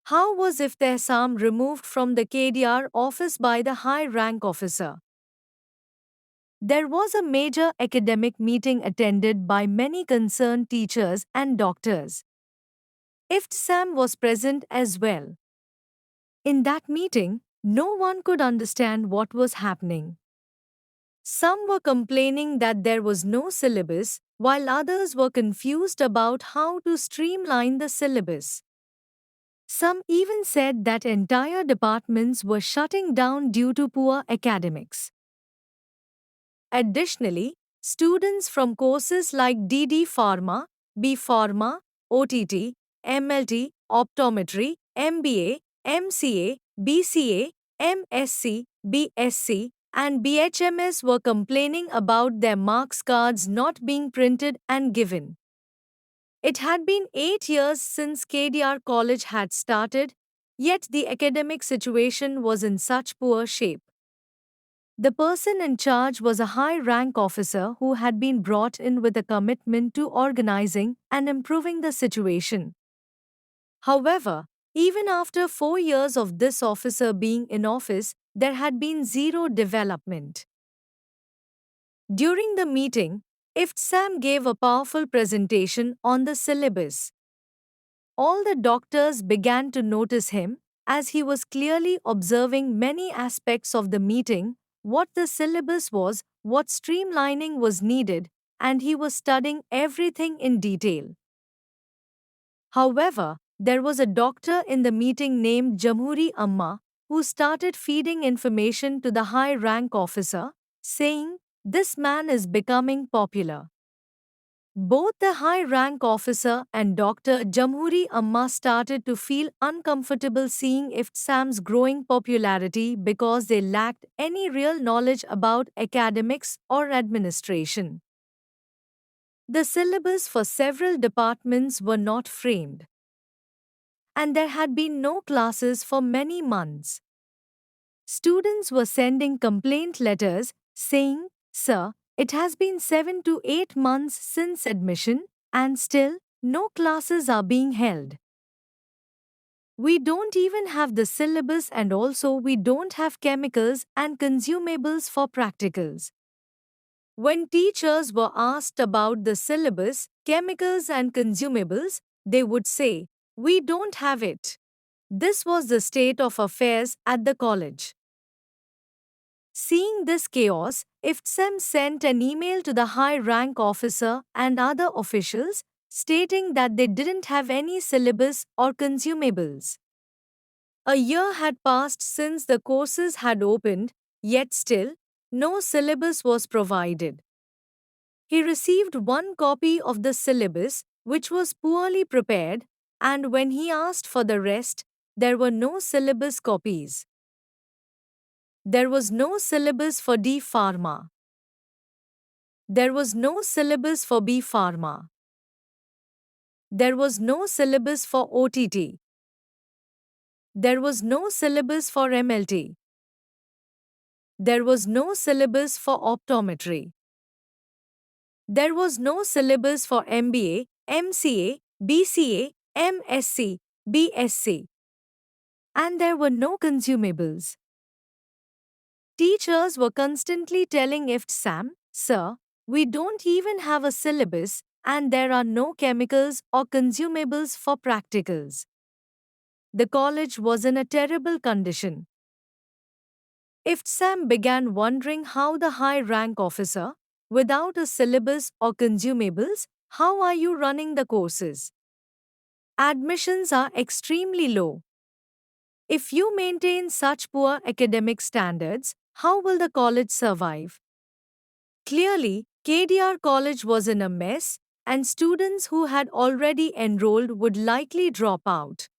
How was Iftehsam removed from the KDR office by the high rank officer? There was a major academic meeting attended by many concerned teachers and doctors. Iftehsam was present as well. In that meeting, no one could understand what was happening. Some were complaining that there was no syllabus, while others were confused about how to streamline the syllabus. Some even said that entire departments were shutting down due to poor academics. Additionally, students from courses like DD Pharma, B Pharma, OTT, MLT, Optometry, MBA, MCA, BCA, MSc, BSc, and BHMS were complaining about their marks cards not being printed and given. It had been 8 years since KDR College had started, yet the academic situation was in such poor shape. The person in charge was a high rank officer who had been brought in with a commitment to organizing and improving the situation. However, even after 4 years of this officer being in office, there had been zero development. During the meeting, Iftsam gave a powerful presentation on the syllabus. All the doctors began to notice him, as he was clearly observing many aspects of the meeting, what the syllabus was, what streamlining was needed, and he was studying everything in detail. However, there was a doctor in the meeting named Jamhuri Amma who started feeding information to the high rank officer, saying, "This man is becoming popular." Both the high rank officer and Dr. Jamhuri Amma started to feel uncomfortable seeing Ifsam's growing popularity because they lacked any real knowledge about academics or administration. The syllabus for several departments were not framed, and there had been no classes for many months. Students were sending complaint letters saying, "Sir, it has been 7 to 8 months since admission, and still, no classes are being held. We don't even have the syllabus, and also we don't have chemicals and consumables for practicals." When teachers were asked about the syllabus, chemicals, and consumables, they would say, "We don't have it." This was the state of affairs at the college. Seeing this chaos, Iftsam sent an email to the high rank officer and other officials stating that they didn't have any syllabus or consumables. A year had passed since the courses had opened, yet still, no syllabus was provided. He received one copy of the syllabus, which was poorly prepared, and when he asked for the rest, there were no syllabus copies. There was no syllabus for D Pharma. There was no syllabus for B Pharma. There was no syllabus for OTT. There was no syllabus for MLT. There was no syllabus for optometry. There was no syllabus for MBA, MCA, BCA, MSc, BSc. And there were no consumables. Teachers were constantly telling Iftsam, "Sir, we don't even have a syllabus, and there are no chemicals or consumables for practicals." The college was in a terrible condition. Iftsam began wondering how the high rank officer, without a syllabus or consumables, how are you running the courses? Admissions are extremely low. If you maintain such poor academic standards, how will the college survive? Clearly, KDR College was in a mess, and students who had already enrolled would likely drop out.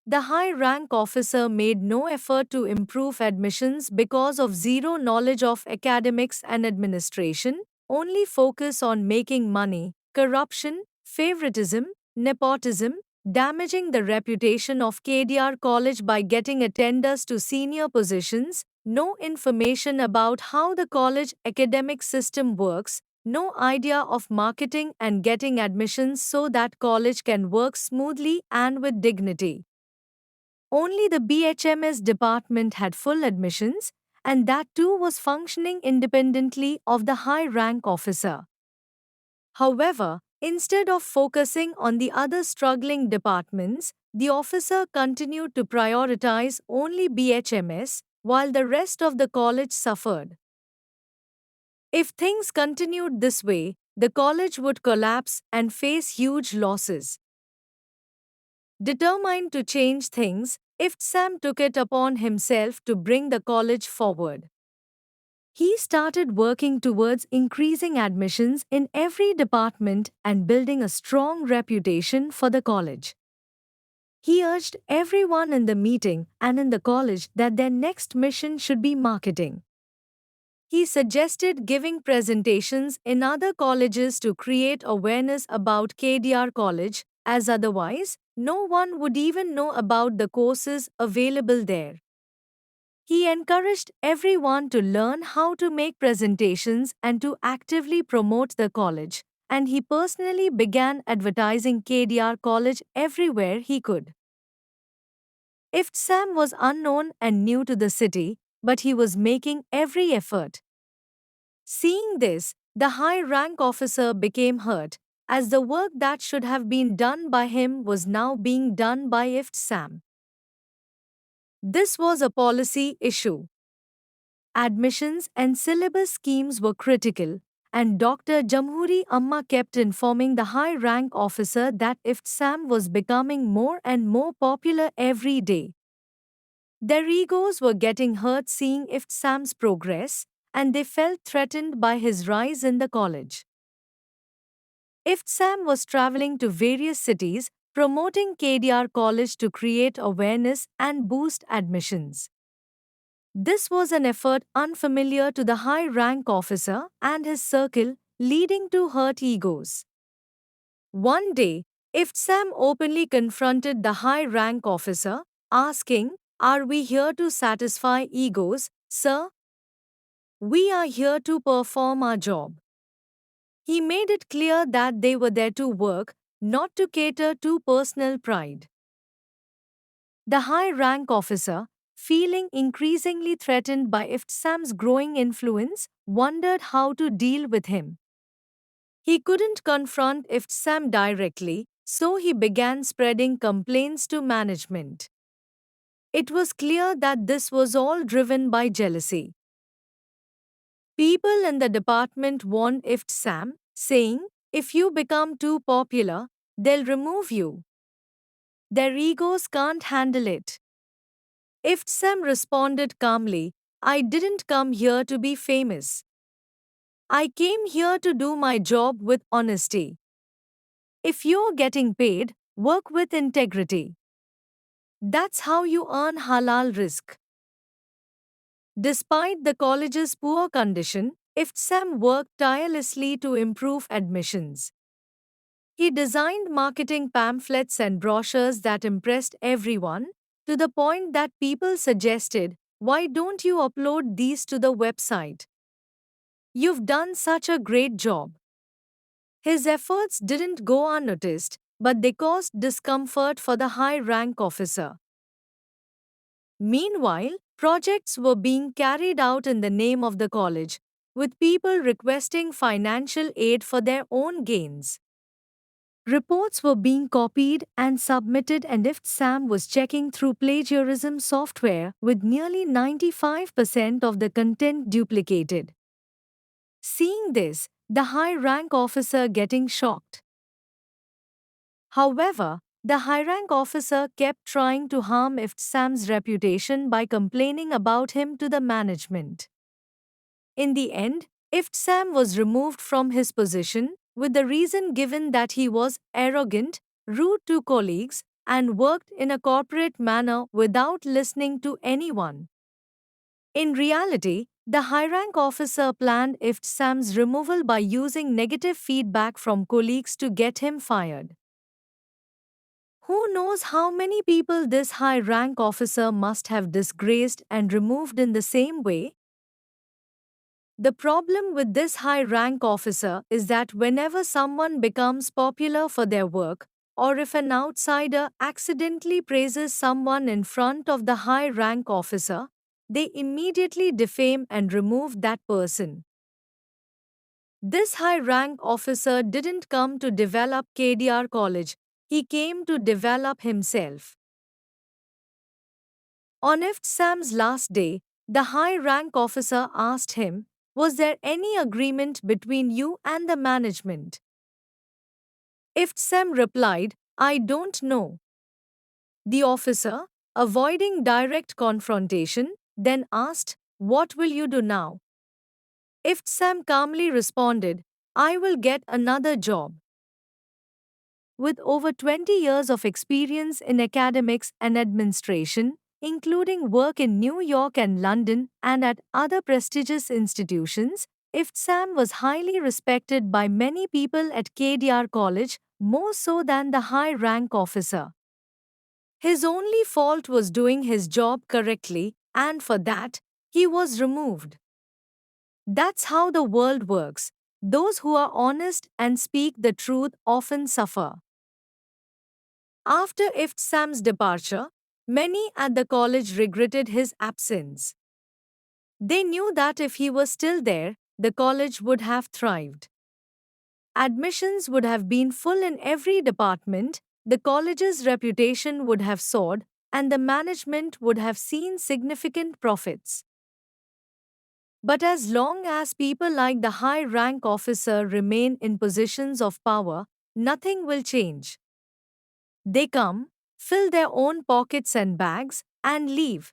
The high rank officer made no effort to improve admissions because of zero knowledge of academics and administration, only focus on making money, corruption, favoritism, nepotism, damaging the reputation of KDR College by getting attenders to senior positions, no information about how the college academic system works, no idea of marketing and getting admissions so that college can work smoothly and with dignity. Only the BHMS department had full admissions, and that too was functioning independently of the high rank officer. However, instead of focusing on the other struggling departments, the officer continued to prioritize only BHMS, while the rest of the college suffered. If things continued this way, the college would collapse and face huge losses. Determined to change things, if Sam took it upon himself to bring the college forward. He started working towards increasing admissions in every department and building a strong reputation for the college. He urged everyone in the meeting and in the college that their next mission should be marketing. He suggested giving presentations in other colleges to create awareness about KDR College, as otherwise, no one would even know about the courses available there. He encouraged everyone to learn how to make presentations and to actively promote the college, and he personally began advertising KDR College everywhere he could. If Sam was unknown and new to the city, but he was making every effort. Seeing this, the high rank officer became hurt, as the work that should have been done by him was now being done by IFT Sam. This was a policy issue. Admissions and syllabus schemes were critical, and Dr. Jamhuri Amma kept informing the high rank officer that IFT Sam was becoming more and more popular every day. Their egos were getting hurt seeing IFT Sam's progress, and they felt threatened by his rise in the college. IFT Sam was traveling to various cities, promoting KDR College to create awareness and boost admissions. This was an effort unfamiliar to the high rank officer and his circle, leading to hurt egos. One day, IFT Sam openly confronted the high rank officer, asking, "Are we here to satisfy egos, sir? We are here to perform our job." He made it clear that they were there to work, not to cater to personal pride. The high rank officer, feeling increasingly threatened by IFT Sam's growing influence, wondered how to deal with him. He couldn't confront IFT Sam directly, so he began spreading complaints to management. It was clear that this was all driven by jealousy. People in the department warned IFT Sam, saying, "If you become too popular, they'll remove you. Their egos can't handle it." IFT Sam responded calmly, "I didn't come here to be famous. I came here to do my job with honesty. If you're getting paid, work with integrity. That's how you earn halal rizq." Despite the college's poor condition, IFT Sam worked tirelessly to improve admissions. He designed marketing pamphlets and brochures that impressed everyone, to the point that people suggested, "Why don't you upload these to the website? You've done such a great job." His efforts didn't go unnoticed, but they caused discomfort for the high rank officer. Meanwhile, projects were being carried out in the name of the college, with people requesting financial aid for their own gains. Reports were being copied and submitted, and IFT Sam was checking through plagiarism software with nearly 95% of the content duplicated. Seeing this, the high rank officer getting shocked. However, the high rank officer kept trying to harm IFT Sam's reputation by complaining about him to the management. In the end, IFT Sam was removed from his position, with the reason given that he was arrogant, rude to colleagues, and worked in a corporate manner without listening to anyone. In reality, the high rank officer planned IFT Sam's removal by using negative feedback from colleagues to get him fired. Who knows how many people this high rank officer must have disgraced and removed in the same way? The problem with this high rank officer is that whenever someone becomes popular for their work, or if an outsider accidentally praises someone in front of the high rank officer, they immediately defame and remove that person. This high rank officer didn't come to develop KDR College, he came to develop himself. On IFT Sam's last day, the high rank officer asked him, "Was there any agreement between you and the management?" IFT Sam replied, "I don't know." The officer, avoiding direct confrontation, then asked, "What will you do now?" IFT Sam calmly responded, "I will get another job." With over 20 years of experience in academics and administration, including work in New York and London and at other prestigious institutions, Iftsam was highly respected by many people at KDR College, more so than the high rank officer. His only fault was doing his job correctly, and for that, he was removed. That's how the world works. Those who are honest and speak the truth often suffer. After Ifsam's departure, many at the college regretted his absence. They knew that if he was still there, the college would have thrived. Admissions would have been full in every department, the college's reputation would have soared, and the management would have seen significant profits. But as long as people like the high rank officer remain in positions of power, nothing will change. They come, fill their own pockets and bags, and leave.